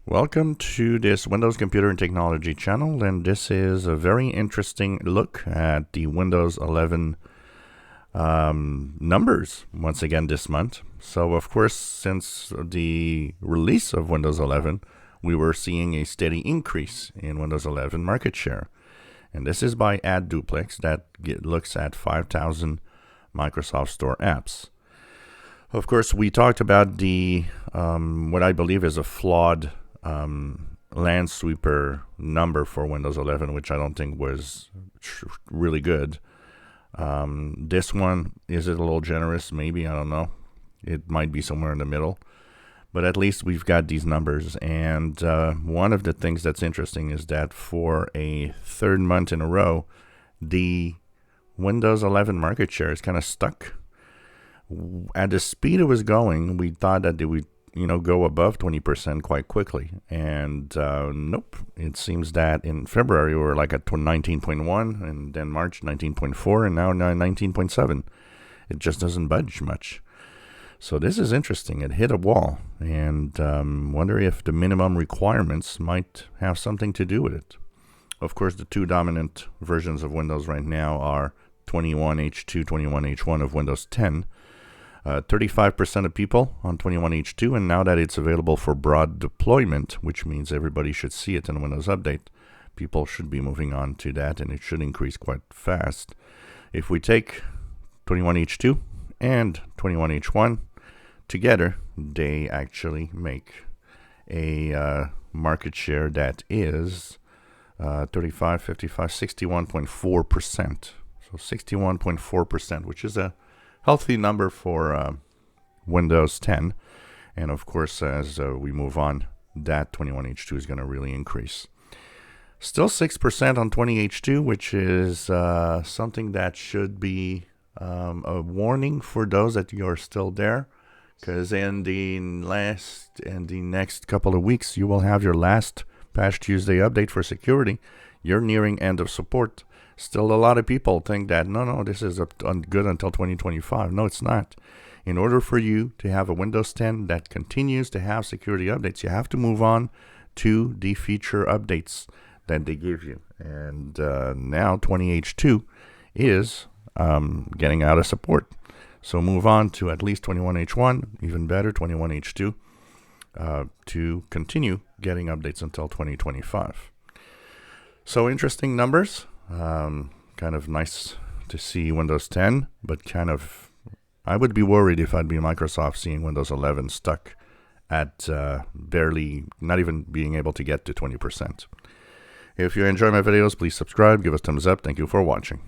Welcome to this Windows Computer and Technology channel, and this is a very interesting look at the Windows 11 numbers once again this month. So of course, since the release of Windows 11, we were seeing a steady increase in Windows 11 market share. And this is by AdDuplex that looks at 5,000 Microsoft Store apps. Of course, we talked about the what I believe is a flawed Landsweeper number for Windows 11, which I don't think was really good. This one, is it a little generous? Maybe, I don't know. It might be somewhere in the middle. But at least we've got these numbers. And one of the things that's interesting is that for a third month in a row, the Windows 11 market share is kind of stuck. At the speed it was going, we thought that it would go above 20% quite quickly. And nope, it seems that in February we were like at 19.1, and then March 19.4, and now 19.7. It just doesn't budge much. So this is interesting. It hit a wall, and wonder if the minimum requirements might have something to do with it. Of course, the two dominant versions of Windows right now are 21H2, 21H1 of Windows 10. 35% of people on 21H2, and now that it's available for broad deployment, which means everybody should see it in Windows Update, people should be moving on to that, and it should increase quite fast. If we take 21H2 and 21H1 together, they actually make a market share that is 35, 55, 61.4%. So 61.4%, which is a healthy number for Windows 10. And of course, as we move on, that 21H2 is going to really increase. Still 6% on 20H2, which is something that should be a warning for those that you're still there, because in the next couple of weeks, you will have your last Patch Tuesday update for security. You're nearing end of support. Still, a lot of people think that, no, this is good until 2025. No, it's not. In order for you to have a Windows 10 that continues to have security updates, you have to move on to the feature updates that they give you. And now 20H2 is getting out of support. So move on to at least 21H1, even better, 21H2, to continue getting updates until 2025. So interesting numbers. Kind of nice to see Windows 10, but I would be worried if I'd be Microsoft seeing Windows 11 stuck at barely, not even being able to get to 20%. If you enjoy my videos, please subscribe, give us thumbs up. Thank you for watching.